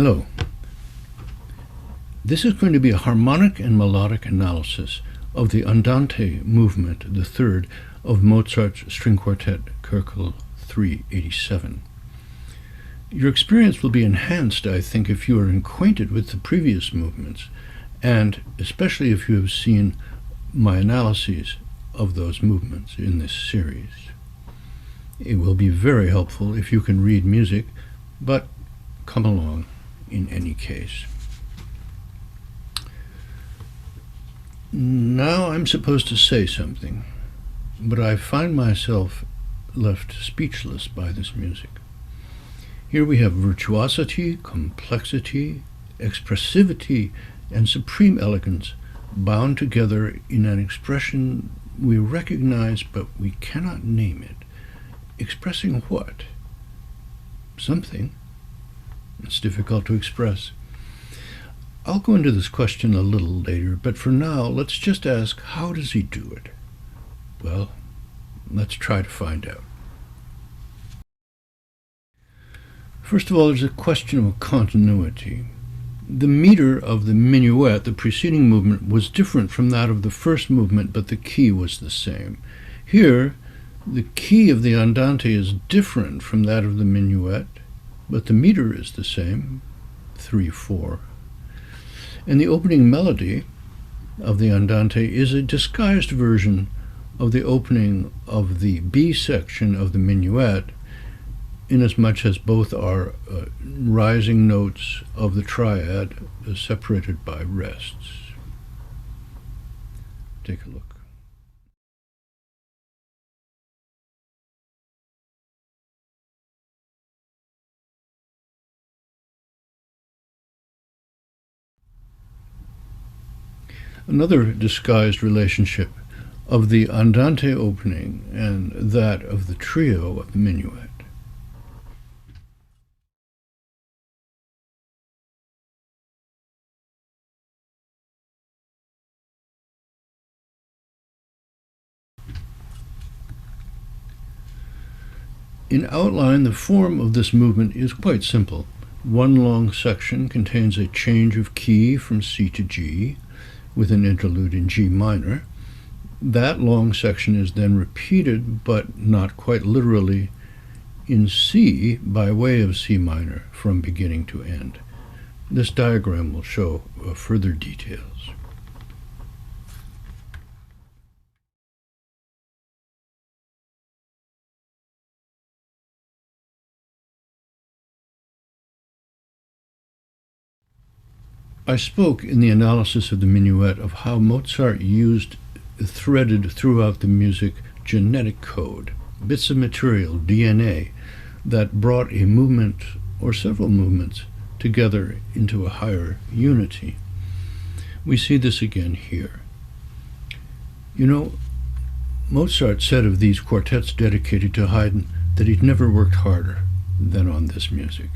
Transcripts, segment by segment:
Hello. This is going to be a harmonic and melodic analysis of the Andante movement, the third, of Mozart's String Quartet, K387. Your experience will be enhanced, I think, if you are acquainted with the previous movements, and especially if you have seen my analyses of those movements in this series. It will be very helpful if you can read music, but come along in any case. Now I'm supposed to say something, but I find myself left speechless by this music. Here we have virtuosity, complexity, expressivity, and supreme elegance bound together in an expression we recognize but we cannot name it. Expressing what? Something. It's difficult to express. I'll go into this question a little later, but for now, let's just ask, how does he do it? Well, let's try to find out. First of all, there's a question of continuity. The meter of the minuet, the preceding movement, was different from that of the first movement, but the key was the same. Here, the key of the Andante is different from that of the minuet, but the meter is the same, 3/4. And the opening melody of the Andante is a disguised version of the opening of the B section of the minuet, inasmuch as both are rising notes of the triad separated by rests. Take a look. Another disguised relationship of the Andante opening and that of the trio of the minuet. In outline, the form of this movement is quite simple. One long section contains a change of key from C to G, with an interlude in G minor. That long section is then repeated, but not quite literally, in C by way of C minor from beginning to end. This diagram will show further details. I spoke in the analysis of the minuet of how Mozart used threaded throughout the music genetic code, bits of material, DNA, that brought a movement or several movements together into a higher unity. We see this again here. You know, Mozart said of these quartets dedicated to Haydn that he'd never worked harder than on this music.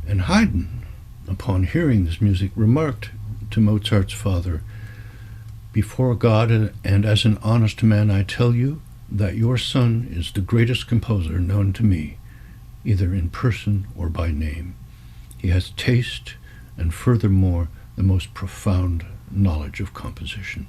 And Haydn, upon hearing this music, remarked to Mozart's father, "Before God and as an honest man, I tell you that your son is the greatest composer known to me, either in person or by name. He has taste and furthermore the most profound knowledge of composition."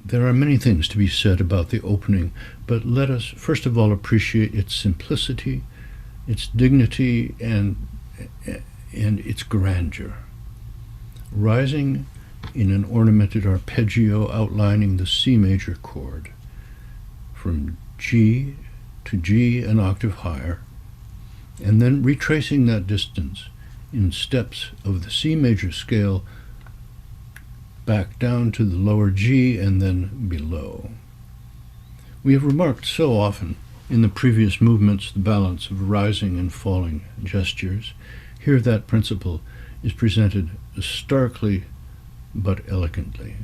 There are many things to be said about the opening, but let us first of all appreciate its simplicity, its dignity, and its grandeur. Rising in an ornamented arpeggio outlining the C major chord, from G to G an octave higher, and then retracing that distance in steps of the C major scale back down to the lower G and then below. We have remarked so often in the previous movements the balance of rising and falling gestures. Here that principle is presented starkly but elegantly.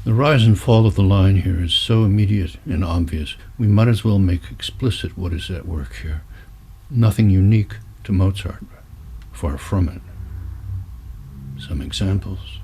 The rise and fall of the line here is so immediate and obvious, we might as well make explicit what is at work here. Nothing unique to Mozart, far from it. Some examples.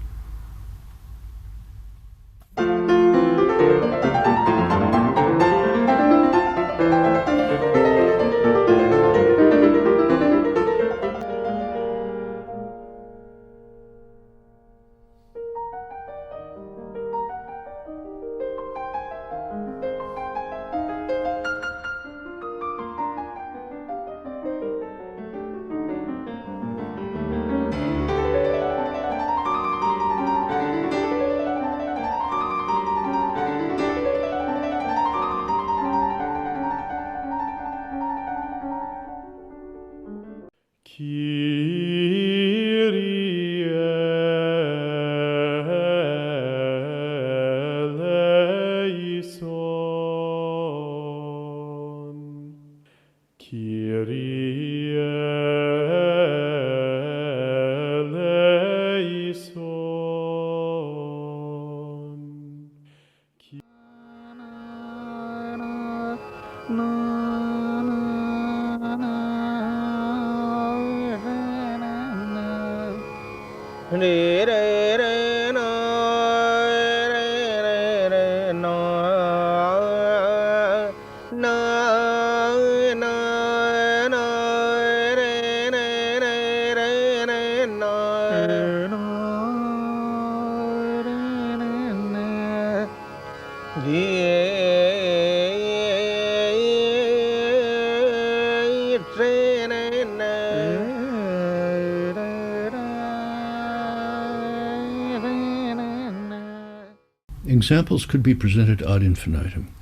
Examples could be presented ad infinitum.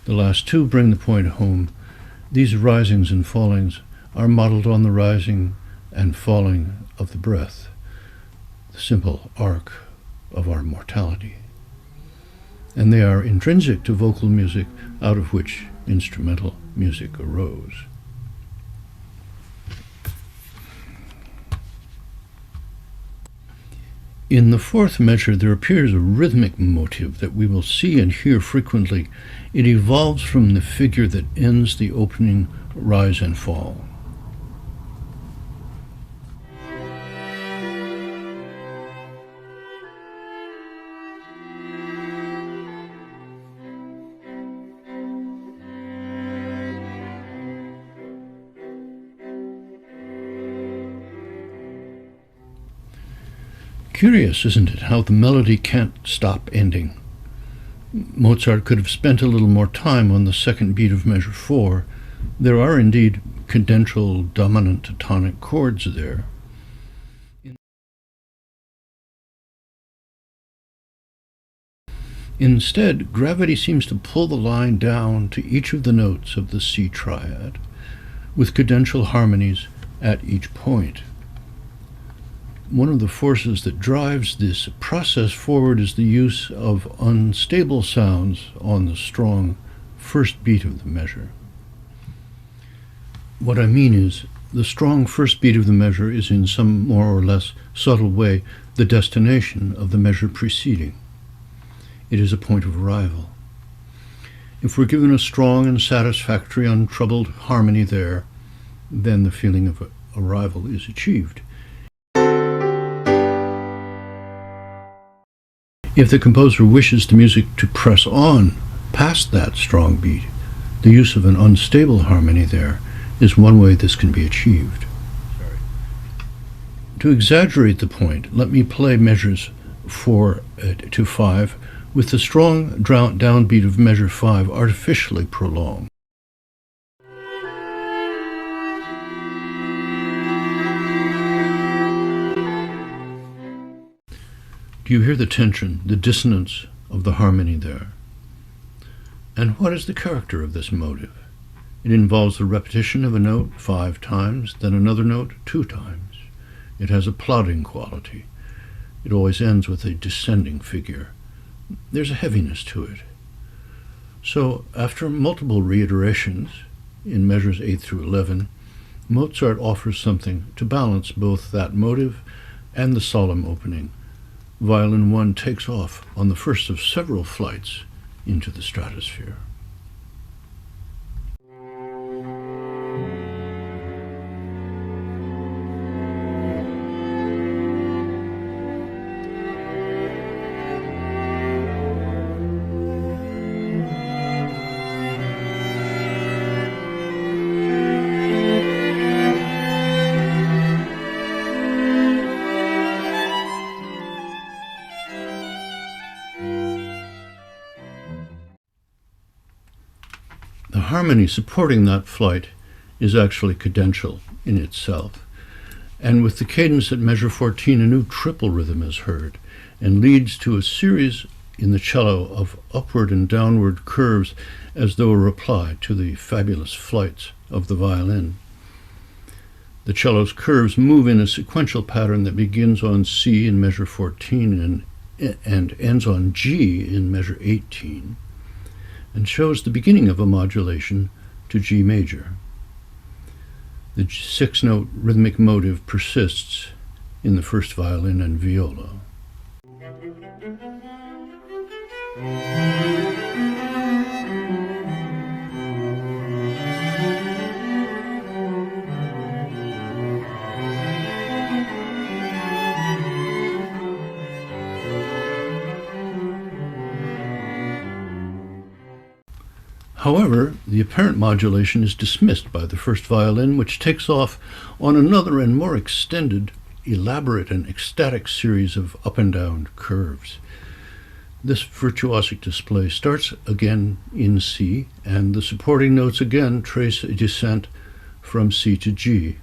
The last two bring the point home. These risings and fallings are modeled on the rising and falling of the breath, the simple arc of our mortality. And they are intrinsic to vocal music, out of which instrumental music arose. In the fourth measure, there appears a rhythmic motive that we will see and hear frequently. It evolves from the figure that ends the opening rise and fall. Curious, isn't it, how the melody can't stop ending? Mozart could have spent a little more time on the second beat of measure 4. There are indeed cadential dominant tonic chords there. Instead, gravity seems to pull the line down to each of the notes of the C triad, with cadential harmonies at each point. One of the forces that drives this process forward is the use of unstable sounds on the strong first beat of the measure. What I mean is, the strong first beat of the measure is in some more or less subtle way the destination of the measure preceding. It is a point of arrival. If we're given a strong and satisfactory untroubled harmony there, then the feeling of arrival is achieved. If the composer wishes the music to press on past that strong beat, the use of an unstable harmony there is one way this can be achieved. To exaggerate the point, let me play measures 4 to 5 with the strong downbeat of measure 5 artificially prolonged. Do you hear the tension, the dissonance of the harmony there? And what is the character of this motive? It involves the repetition of a note 5 times, then another note 2 times. It has a plodding quality. It always ends with a descending figure. There's a heaviness to it. So, after multiple reiterations in measures 8 through 11, Mozart offers something to balance both that motive and the solemn opening Violin 1 takes off on the first of several flights into the stratosphere. The harmony supporting that flight is actually cadential in itself. And with the cadence at measure 14, a new triple rhythm is heard and leads to a series in the cello of upward and downward curves as though a reply to the fabulous flights of the violin. The cello's curves move in a sequential pattern that begins on C in measure 14 and ends on G in measure 18, and shows the beginning of a modulation to G major. The six-note rhythmic motive persists in the first violin and viola. However, the apparent modulation is dismissed by the first violin, which takes off on another and more extended, elaborate, and ecstatic series of up and down curves. This virtuosic display starts again in C, and the supporting notes again trace a descent from C to G.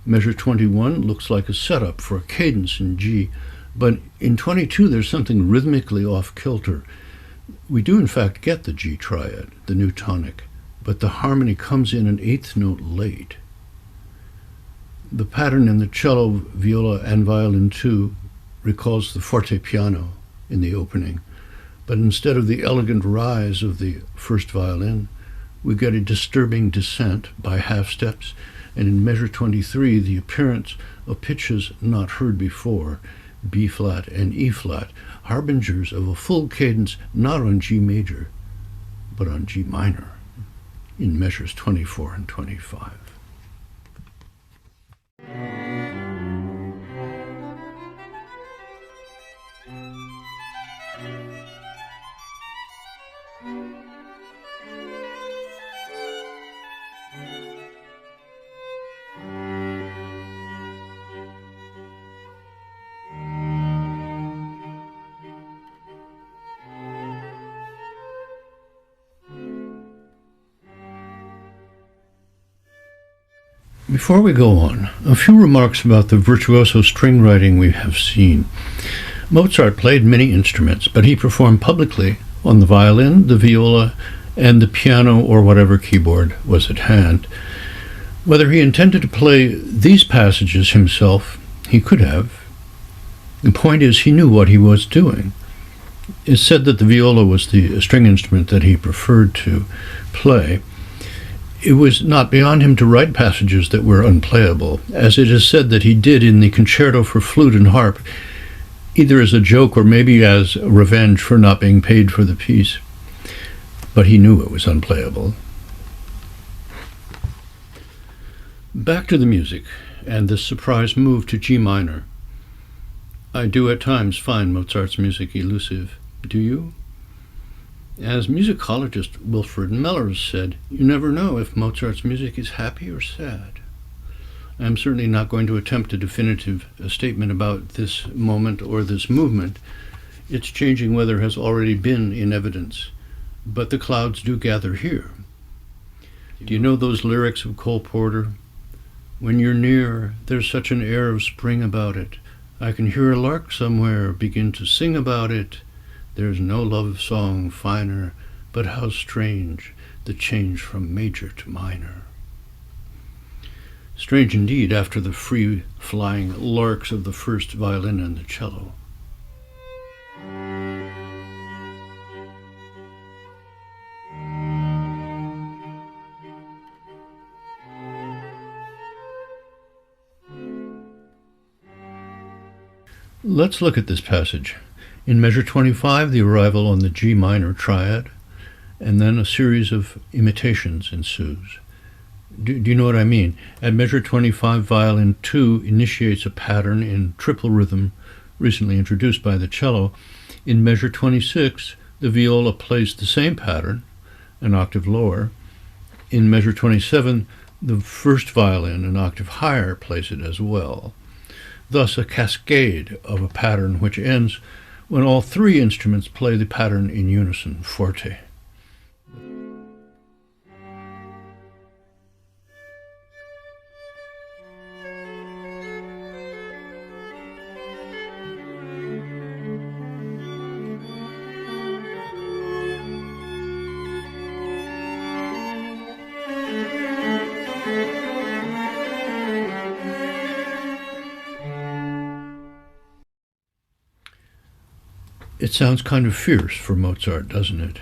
Measure 21 looks like a setup for a cadence in G, but in 22 there's something rhythmically off-kilter. We do in fact get the G triad, the new tonic, but the harmony comes in an eighth note late. The pattern in the cello, viola, and violin too recalls the forte piano in the opening, but instead of the elegant rise of the first violin, we get a disturbing descent by half steps, and in measure 23 the appearance of pitches not heard before, B flat and E flat, harbingers of a full cadence not on G major, but on G minor, in measures 24 and 25. Before we go on, a few remarks about the virtuoso string writing we have seen. Mozart played many instruments, but he performed publicly on the violin, the viola, and the piano or whatever keyboard was at hand. Whether he intended to play these passages himself, he could have. The point is, he knew what he was doing. It's said that the viola was the string instrument that he preferred to play. It was not beyond him to write passages that were unplayable, as it is said that he did in the Concerto for Flute and Harp, either as a joke or maybe as a revenge for not being paid for the piece. But he knew it was unplayable. Back to the music, and this surprise move to G minor. I do at times find Mozart's music elusive. Do you? As musicologist Wilfred Mellors said, you never know if Mozart's music is happy or sad. I'm certainly not going to attempt a definitive statement about this moment or this movement. Its changing weather has already been in evidence, but the clouds do gather here. Do you know those lyrics of Cole Porter? When you're near, there's such an air of spring about it. I can hear a lark somewhere begin to sing about it. There's no love song finer, but how strange the change from major to minor. Strange indeed after the free-flying larks of the first violin and the cello. Let's look at this passage. In measure 25, the arrival on the G minor triad, and then a series of imitations ensues. Do you know what I mean? At measure 25, violin 2 initiates a pattern in triple rhythm recently introduced by the cello. In measure 26, the viola plays the same pattern, an octave lower. In measure 27, the first violin, an octave higher, plays it as well. Thus, a cascade of a pattern which ends when all three instruments play the pattern in unison, forte. It sounds kind of fierce for Mozart, doesn't it?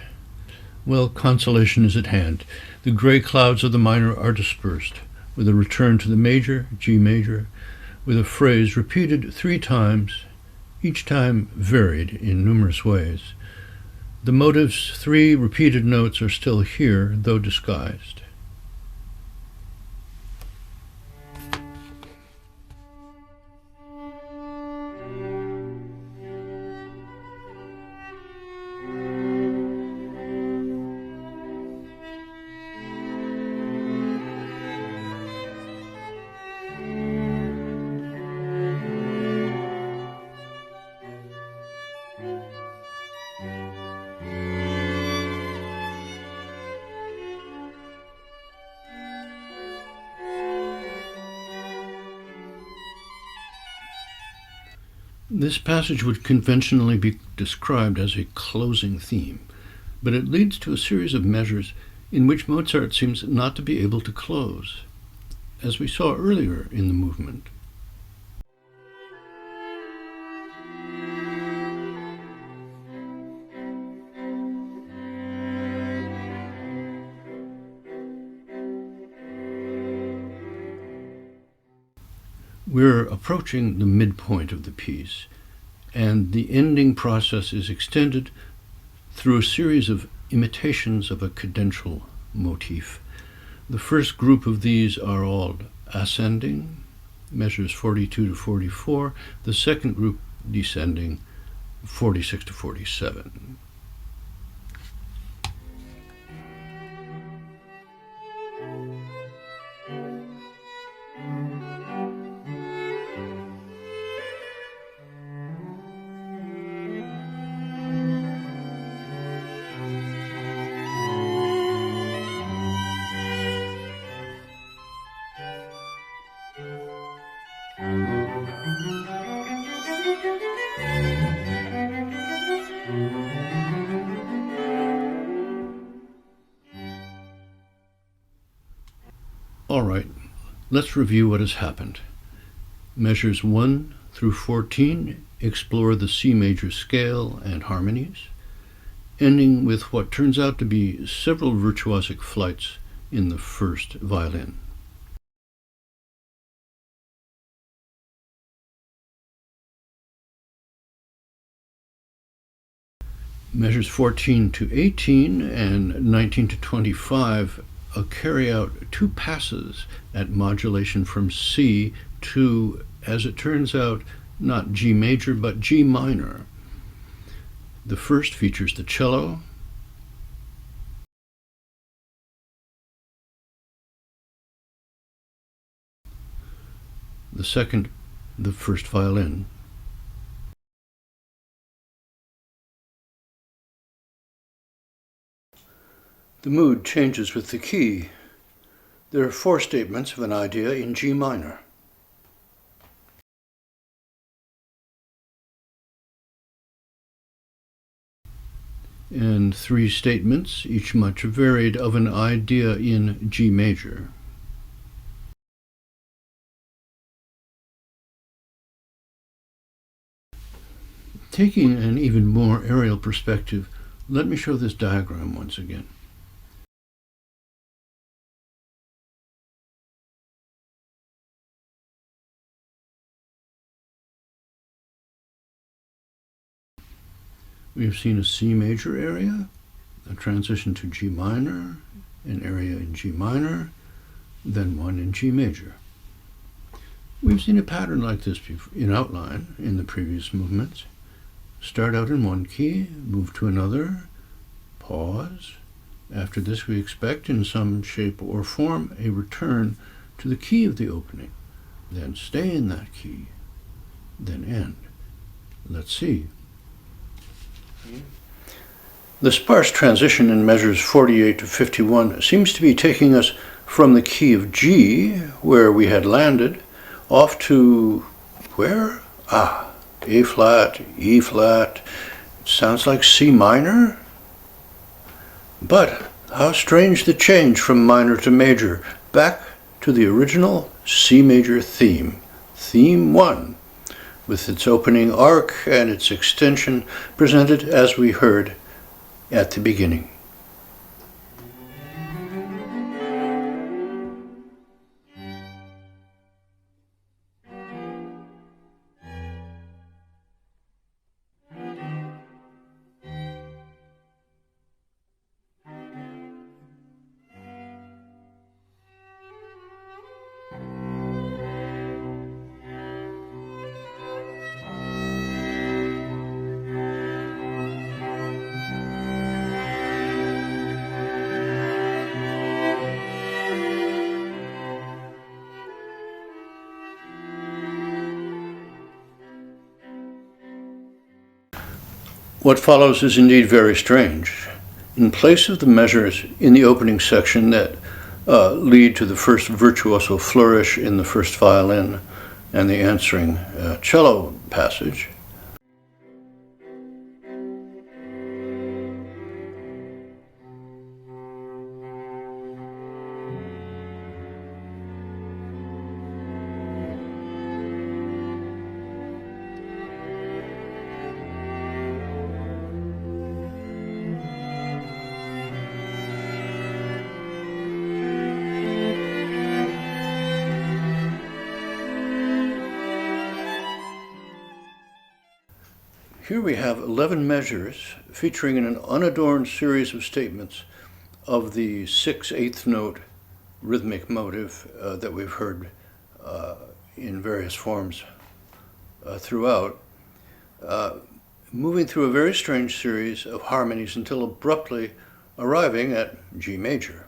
Well, consolation is at hand. The gray clouds of the minor are dispersed, with a return to the major, G major, with a phrase repeated 3 times, each time varied in numerous ways. The motive's 3 repeated notes are still here, though disguised. This passage would conventionally be described as a closing theme, but it leads to a series of measures in which Mozart seems not to be able to close, as we saw earlier in the movement. We're approaching the midpoint of the piece, and the ending process is extended through a series of imitations of a cadential motif. The first group of these are all ascending, measures 42 to 44, the second group descending, 46 to 47. All right, let's review what has happened. Measures 1 through 14 explore the C major scale and harmonies, ending with what turns out to be several virtuosic flights in the first violin. Measures 14 to 18 and 19 to 25 carry out 2 passes at modulation from C to, as it turns out, not G major, but G minor. The first features the cello, the second, the first violin. The mood changes with the key. There are 4 statements of an idea in G minor. And 3 statements, each much varied, of an idea in G major. Taking an even more aerial perspective, let me show this diagram once again. We've seen a C major area, a transition to G minor, an area in G minor, then one in G major. We've seen a pattern like this in outline in the previous movements. Start out in one key, move to another, pause. After this, we expect in some shape or form a return to the key of the opening, then stay in that key, then end. Let's see. The sparse transition in measures 48 to 51 seems to be taking us from the key of G, where we had landed, off to where? A flat, E flat. It sounds like C minor. But how strange the change from minor to major, back to the original C major theme, theme 1, with its opening arc and its extension presented as we heard at the beginning. What follows is indeed very strange. In place of the measures in the opening section that lead to the first virtuoso flourish in the first violin and the answering cello passage, here we have 11 measures featuring an unadorned series of statements of the 6/8 note rhythmic motive that we've heard in various forms throughout, moving through a very strange series of harmonies until abruptly arriving at G major.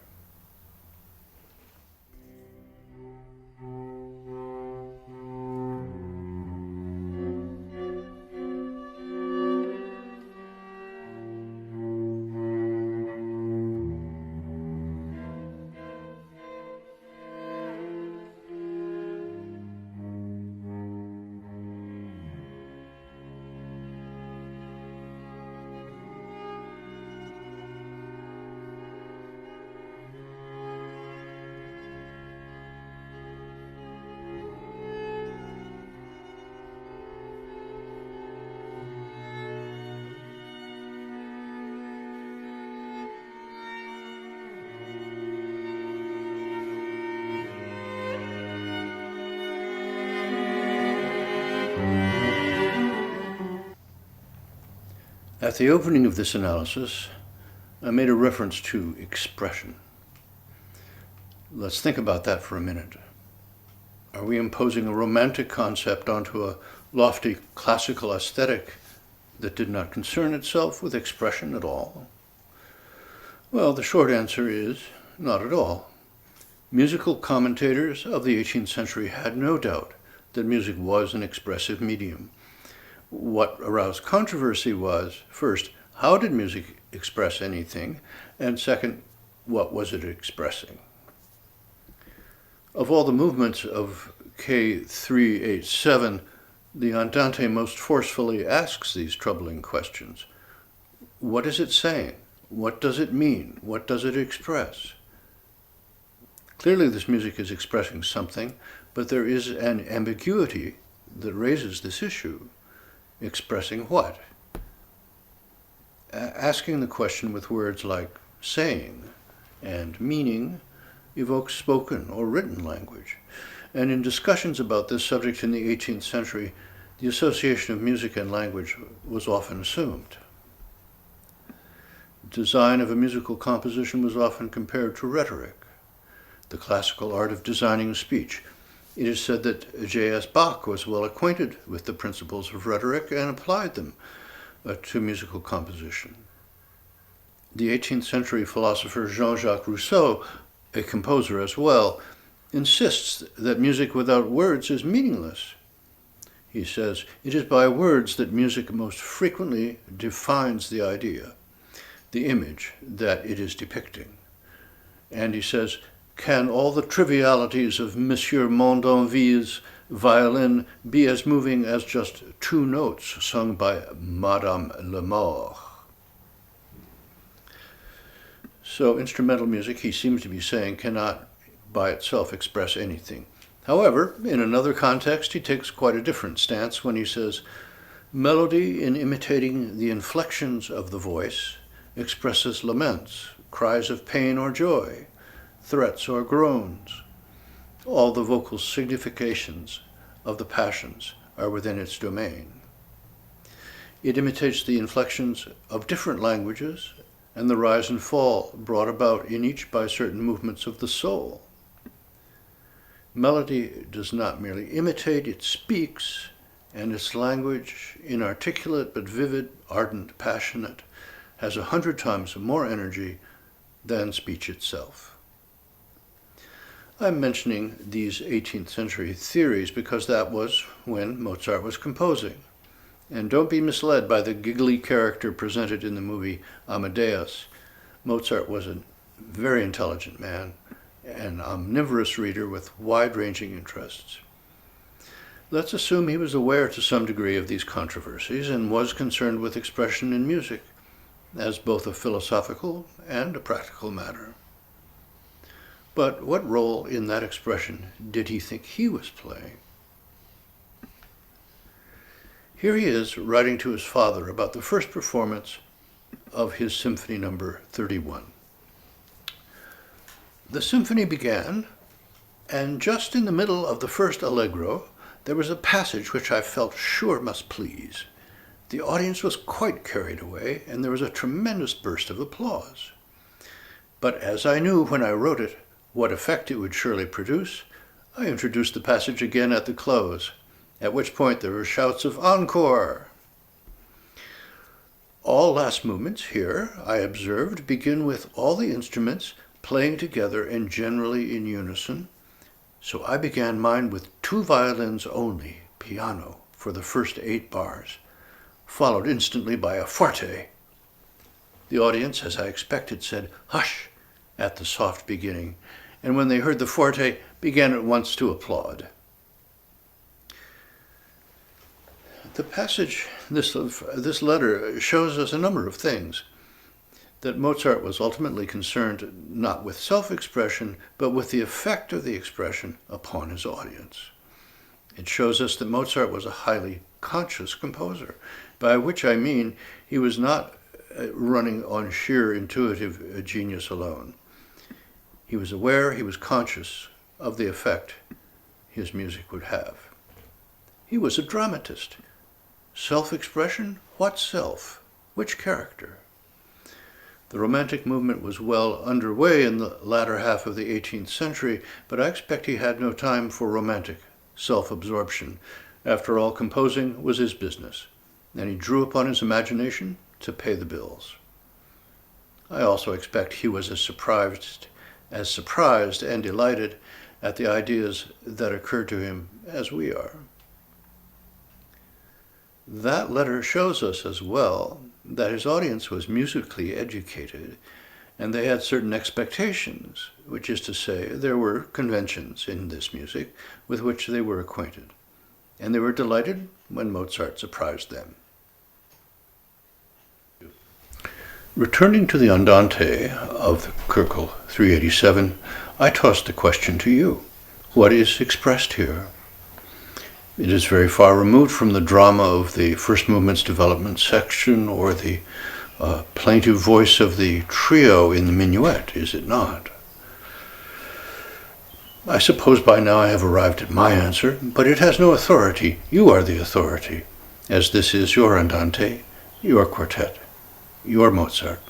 At the opening of this analysis, I made a reference to expression. Let's think about that for a minute. Are we imposing a romantic concept onto a lofty classical aesthetic that did not concern itself with expression at all? Well, the short answer is not at all. Musical commentators of the 18th century had no doubt that music was an expressive medium. What aroused controversy was, first, how did music express anything? And second, what was it expressing? Of all the movements of K387, the Andante most forcefully asks these troubling questions. What is it saying? What does it mean? What does it express? Clearly this music is expressing something, but there is an ambiguity that raises this issue. Expressing what? Asking the question with words like saying and meaning evokes spoken or written language. And in discussions about this subject in the 18th century, the association of music and language was often assumed. design of a musical composition was often compared to rhetoric, the classical art of designing speech. It is said that J.S. Bach was well acquainted with the principles of rhetoric and applied them to musical composition. The 18th century philosopher Jean-Jacques Rousseau, a composer as well, insists that music without words is meaningless. He says, "It is by words that music most frequently defines the idea, the image that it is depicting." And he says, "Can all the trivialities of Monsieur Mondanville's violin be as moving as just two notes sung by Madame Lemort?" So instrumental music, he seems to be saying, cannot by itself express anything. However, in another context, he takes quite a different stance when he says, "Melody, in imitating the inflections of the voice, expresses laments, cries of pain or joy, threats or groans. All the vocal significations of the passions are within its domain. It imitates the inflections of different languages and the rise and fall brought about in each by certain movements of the soul. Melody does not merely imitate, it speaks, and its language, inarticulate but vivid, ardent, passionate, has 100 times more energy than speech itself." I'm mentioning these 18th century theories because that was when Mozart was composing. And don't be misled by the giggly character presented in the movie Amadeus. Mozart was a very intelligent man, an omnivorous reader with wide-ranging interests. Let's assume he was aware to some degree of these controversies and was concerned with expression in music as both a philosophical and a practical matter. But what role in that expression did he think he was playing? Here he is writing to his father about the first performance of his Symphony No. 31. "The symphony began, and just in the middle of the first allegro, there was a passage which I felt sure must please. The audience was quite carried away, and there was a tremendous burst of applause. But as I knew when I wrote it what effect it would surely produce, I introduced the passage again at the close, at which point there were shouts of encore. All last movements here, I observed, begin with all the instruments playing together and generally in unison, so I began mine with 2 violins only, piano, for the first 8 bars, followed instantly by a forte. The audience, as I expected, said, 'Hush,' at the soft beginning, and when they heard the forte, began at once to applaud." The passage, this letter, shows us a number of things. That Mozart was ultimately concerned not with self-expression, but with the effect of the expression upon his audience. It shows us that Mozart was a highly conscious composer, by which I mean he was not running on sheer intuitive genius alone. He was aware, he was conscious of the effect his music would have. He was a dramatist. Self-expression? What self? Which character? The Romantic movement was well underway in the latter half of the 18th century, but I expect he had no time for romantic self-absorption. After all, composing was his business, and he drew upon his imagination to pay the bills. I also expect he was as surprised and delighted at the ideas that occurred to him as we are. That letter shows us as well that his audience was musically educated, and they had certain expectations, which is to say, there were conventions in this music with which they were acquainted, and they were delighted when Mozart surprised them. Returning to the Andante of K387, 387, I tossed the question to you. What is expressed here? It is very far removed from the drama of the first movement's development section or the plaintive voice of the trio in the minuet, is it not? I suppose by now I have arrived at my answer, but it has no authority. You are the authority, as this is your Andante, your quartet, your Mozart.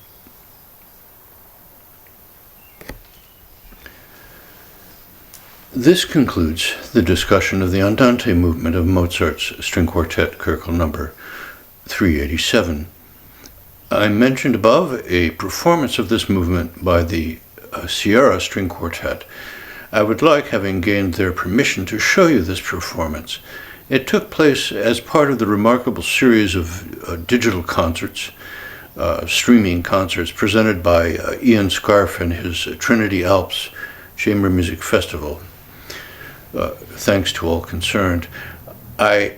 This concludes the discussion of the Andante movement of Mozart's String Quartet, Köchel number 387. I mentioned above a performance of this movement by the Sierra String Quartet. I would like, having gained their permission, to show you this performance. It took place as part of the remarkable series of digital concerts, streaming concerts, presented by Ian Scarf and his Trinity Alps Chamber Music Festival. Thanks to all concerned. I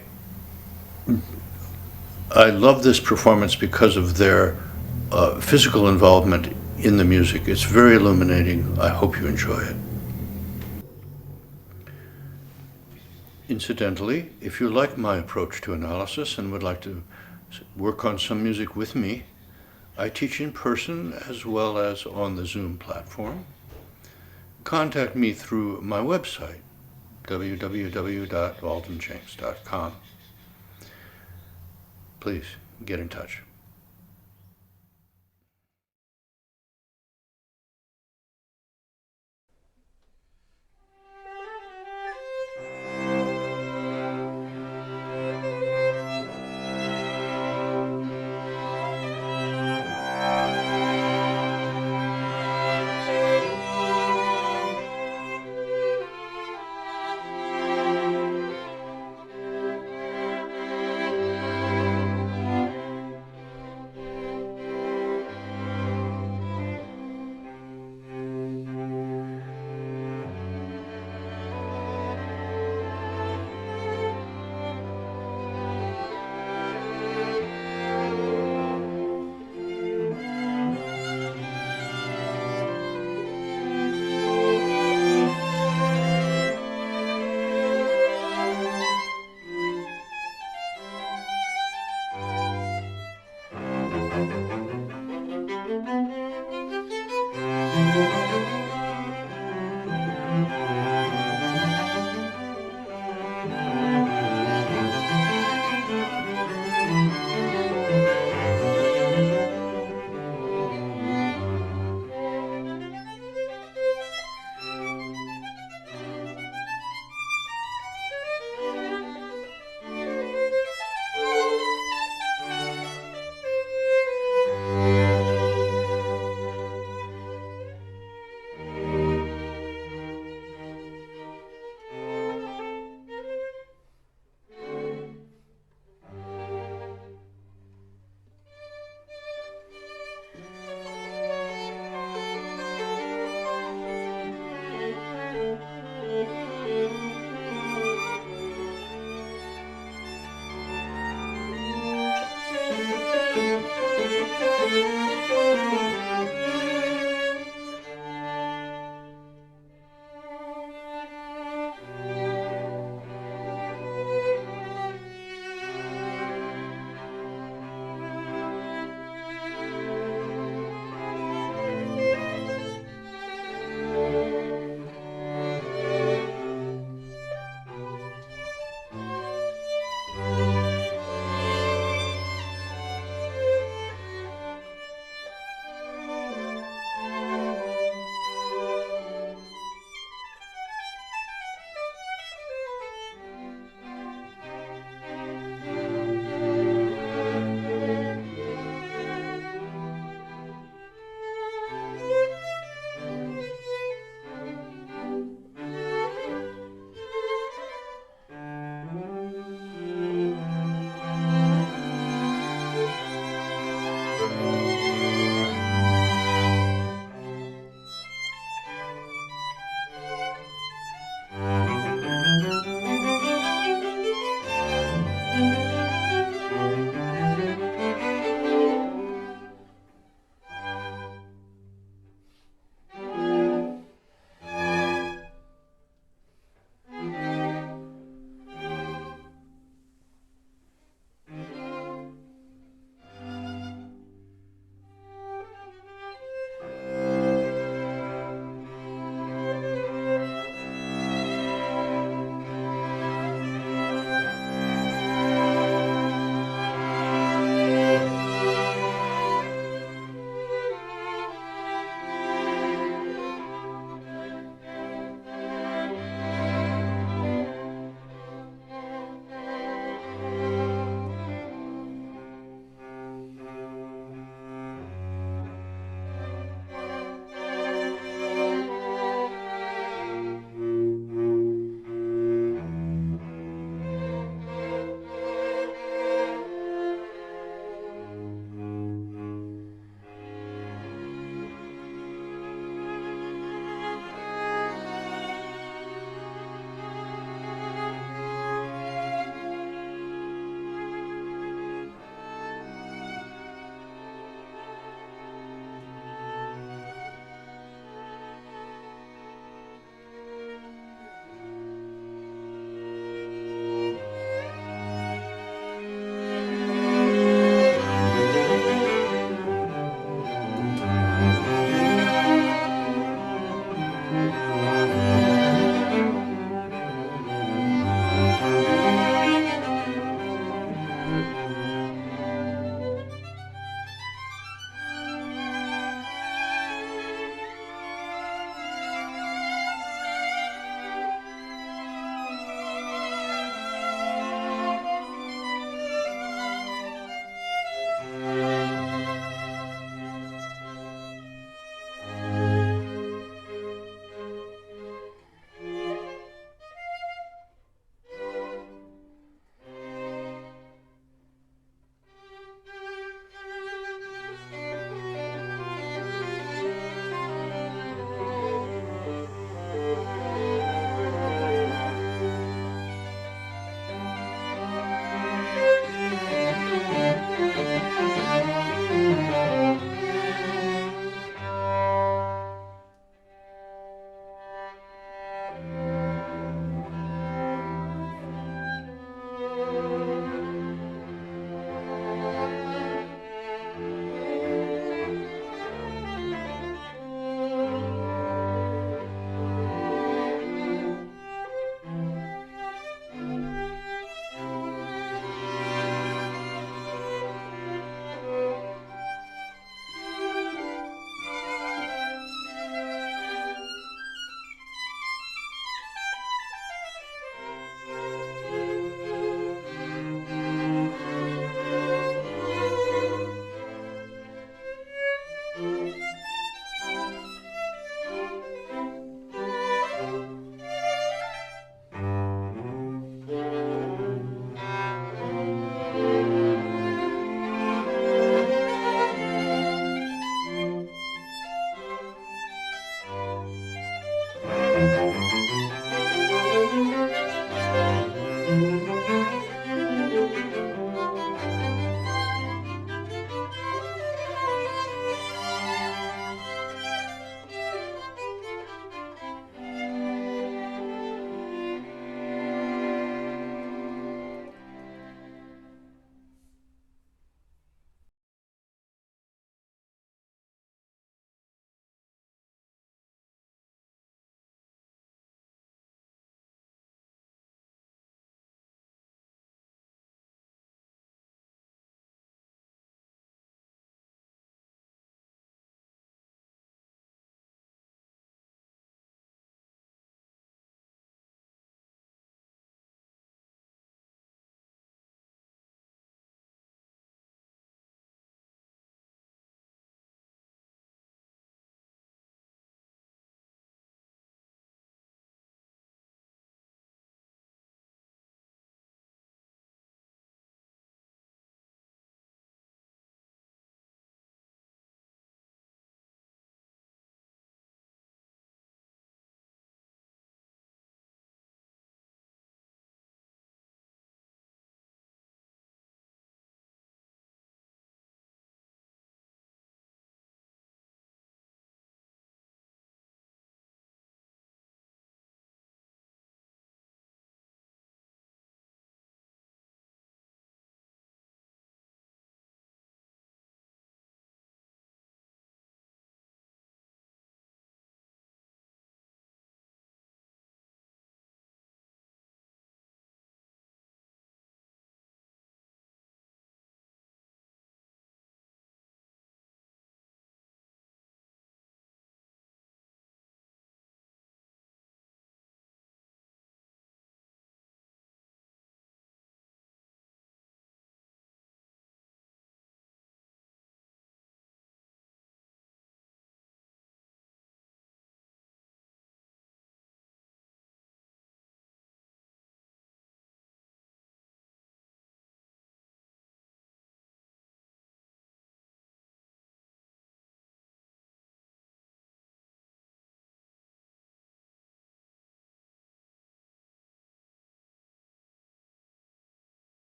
love this performance because of their physical involvement in the music. It's very illuminating. I hope you enjoy it. Incidentally, if you like my approach to analysis and would like to work on some music with me, I teach in person as well as on the Zoom platform. Contact me through my website, www.waldenjenks.com. Please get in touch.